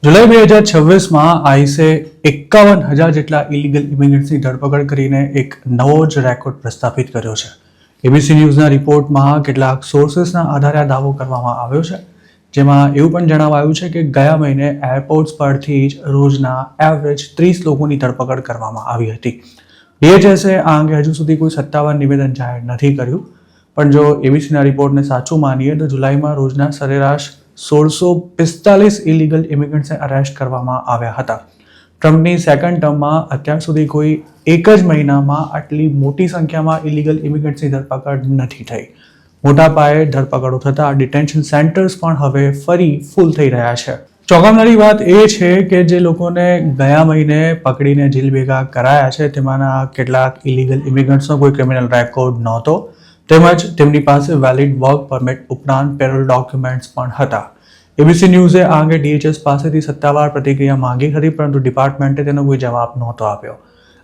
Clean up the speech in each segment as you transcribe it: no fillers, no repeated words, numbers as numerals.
જુલાઈ 2026માં આઈસે 51,000 જેટલા ઇલીગલ ઇમિગ્રન્ટ્સની ધરપકડ કરીને એક નવો જ રેકોર્ડ પ્રસ્થાપિત કર્યો છે. એબીસી ન્યૂઝના રિપોર્ટમાં કેટલાક સોર્सेसના આધારે આ દાવો કરવામાં આવ્યો છે, જેમાં એવું પણ જણાવાયું છે કે ગયા મહિને એરપોર્ટ્સ પરથી જ રોજના એવરેજ 30 લોકોની ધરપકડ કરવામાં આવી હતી. DHSએ આ અંગે હજુ સુધી કોઈ સત્તાવાર નિવેદન જાહેર નથી કર્યું, પણ જો એબીસીના રિપોર્ટને સાચું માનીએ તો જુલાઈમાં રોજના સરેરાશ 1645 ઇલીગલ ઇમિગ્રન્ટ્સને અરેસ્ટ કરવામાં આવ્યા હતા. ટ્રમ્પની સેકન્ડ ટર્મમાં અત્યાર સુધી કોઈ એક જ મહિનામાં આટલી મોટી સંખ્યામાં ઇલીગલ ઇમિગ્રન્ટ્સની ધરપકડ નથી થઈ. મોટા પાયે ધરપકડો થતા ડિટેન્શન સેન્ટર્સ પણ હવે ફરી ફૂલ થઈ રહ્યા છે. ચોંકાવનારી વાત એ છે કે જે લોકોને ગયા મહિને પકડીને જેલ ભેગા કરાયા છે તેમાંના કેટલાક ઇલીગલ ઇમિગ્રન્ટ્સનો કોઈ ક્રિમિનલ રેકોર્ડ નહોતો, તેમજ તેમની પાસે વેલિડ વર્ક પરમિટ ઉપરાંત પેરોલ ડોક્યુમેન્ટ્સ પણ હતા. એબીસી ન્યૂઝે આ અંગે DHS પાસેથી સત્તાવાર પ્રતિક્રિયા માંગી હતી, પરંતુ ડિપાર્ટમેન્ટે તેનો કોઈ જવાબ નહોતો આપ્યો.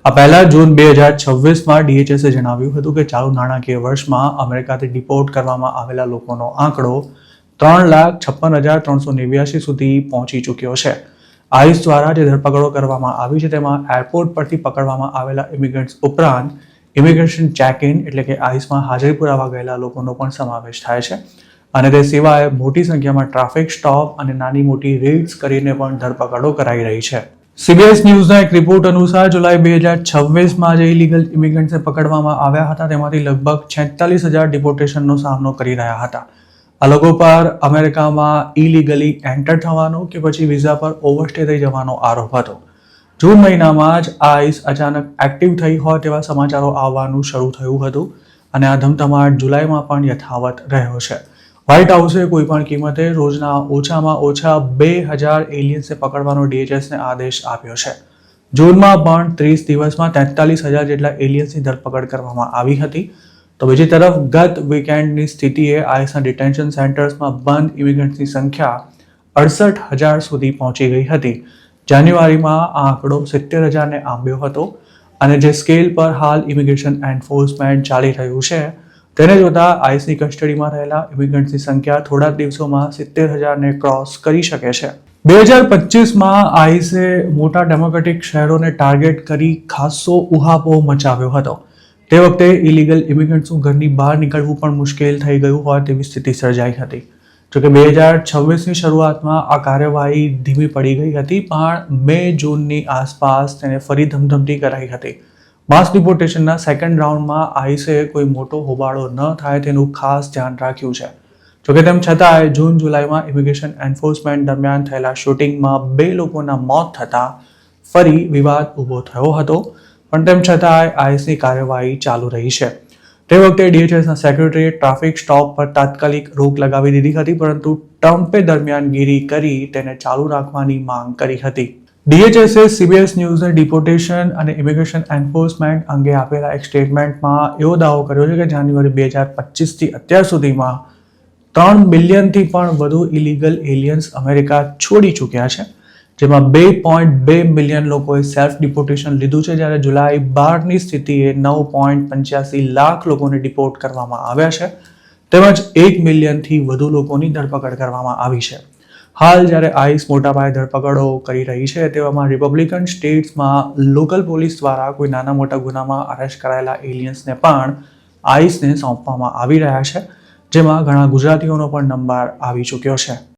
આ પહેલા જૂન 2026માં DHSએ જણાવ્યું હતું કે ચાલુ નાણાકીય વર્ષમાં અમેરિકાથી ડિપોર્ટ કરવામાં આવેલા લોકોનો આંકડો 3,56,389 સુધી પહોંચી ચૂક્યો છે. આઈસ દ્વારા જે ધરપકડો કરવામાં આવી છે તેમાં એરપોર્ટ પરથી પકડવામાં આવેલા ઇમિગ્રન્ટ્સ ઉપરાંત ઇમિગ્રેશન ચેક-ઇન એટલે કે આઈસમાં હાજરી પુરાવા ગયેલા લોકોનો પણ સમાવેશ થાય છે, અને તે સિવાય મોટી સંખ્યામાં ટ્રાફિક સ્ટોપ અને નાની મોટી રેડ્સ કરીને પણ ધરપકડો કરાઈ રહી છે. CBS ન્યૂઝના એક રિપોર્ટ અનુસાર જુલાઈ 2026માં જે ઇલીગલ ઇમિગ્રન્ટ્સને પકડવામાં આવ્યા હતા તેમાંથી લગભગ 46,000 ડિપોર્ટેશનનો સામનો કરી રહ્યા હતા. આ લોકો પર અમેરિકામાં ઇલીગલી એન્ટર થવાનો કે પછી વિઝા પર ઓવરસ્ટે થઈ જવાનો આરોપ હતો. જૂન મહિનામાં જ આઈસ અચાનક એક્ટિવ થઈ હોય તેવા સમાચારો આવવાનું શરૂ થયું હતું, અને આ ધમધમાટ જુલાઈમાં પણ યથાવત રહ્યો છે. વ્હાઇટ હાઉસે કોઈપણ કિંમતે રોજના ઓછામાં ઓછા 2,000 એલિયન્સને પકડવાનો DHSને આદેશ આપ્યો છે. જૂનમાં પણ 30 દિવસમાં 43,000 જેટલા એલિયન્સની ધરપકડ કરવામાં આવી હતી. તો બીજી તરફ ગત વીકેન્ડની સ્થિતિએ આઈસના ડિટેન્શન સેન્ટર્સમાં બંધ ઇમિગ્રન્ટ્સની સંખ્યા 68,000 સુધી પહોંચી ગઈ હતી. જાન્યુઆરીમાં આ આંકડો 70,000ને આંબ્યો હતો, અને જે સ્કેલ પર હાલ ઇમિગ્રેશન એન્ફોર્સમેન્ટ ચાલી રહ્યું છે તેને જોતા આઈસની કસ્ટડીમાં રહેલા ઇમિગ્રન્ટ્સની સંખ્યા થોડા દિવસોમાં 70,000ને ક્રોસ કરી શકે છે. 2025માં આઈસે મોટા ડેમોક્રેટિક શહેરોને ટાર્ગેટ કરી ખાસો ઉહાપોહ મચાવ્યો હતો. તે વખતે ઇલીગલ ઇમિગ્રન્ટ્સનું ઘરની બહાર નીકળવું પણ મુશ્કેલ થઈ ગયું હોય તેવી સ્થિતિ સર્જાઈ હતી. જોકે 2026ની શરૂઆતમાં આ કાર્યવાહી ધીમી પડી ગઈ હતી, પણ મે-જૂનની આસપાસ તેને ફરી ધમધમતી કરાઈ હતી. માસ ડિપોર્ટેશનના સેકન્ડ રાઉન્ડમાં આઈસે કોઈ મોટો હોબાળો ન થાય તેનું ખાસ ધ્યાન રાખ્યું છે. જોકે તેમ છતાંય જૂન-જુલાઈમાં ઇમિગ્રેશન એન્ફોર્સમેન્ટ દરમિયાન થયેલા શૂટિંગમાં 2 લોકોના મોત થતાં ફરી વિવાદ ઊભો થયો હતો, પણ તેમ છતાંય આઈસની કાર્યવાહી ચાલુ રહી છે. તે વખતે DHSના સેક્રેટરીએ ટ્રાફિક સ્ટોપ પર તાત્કાલિક રોક લગાવી દીધી હતી, પરંતુ ટ્રમ્પે દરમિયાનગીરી કરી તેને ચાલુ રાખવાની માંગ કરી હતી. DHSએ CBS ન્યૂઝને ડિપોર્ટેશન અને ઇમિગ્રેશન એન્ફોર્સમેન્ટ અંગે આપેલા એક સ્ટેટમેન્ટમાં એવો દાવો કર્યો છે કે જાન્યુઆરી 2025થી અત્યાર સુધીમાં 3 મિલિયનથી પણ વધુ ઇલીગલ એલિયન્સ અમેરિકા છોડી ચૂક્યા છે, જેમાં 2.2 મિલિયન લોકોએ સેલ્ફ ડિપોર્ટેશન લીધું છે, જ્યારે જુલાઈ 12ની સ્થિતિએ 9.85 લાખ લોકોને ડિપોર્ટ કરવામાં આવ્યા છે, તેમજ 1 મિલિયનથી વધુ લોકોની ધરપકડ કરવામાં આવી છે. હાલ જ્યારે આઈસ મોટા પાયે ધરપકડો કરી રહી છે, તેવામાં રિપબ્લિકન સ્ટેટ્સમાં લોકલ પોલીસ દ્વારા કોઈ નાના મોટા ગુનામાં અરેસ્ટ કરાયેલા એલિયન્સને પણ આઈસને સોંપવામાં આવી રહ્યા છે, જેમાં ઘણા ગુજરાતીઓનો પણ નંબર આવી ચૂક્યો છે.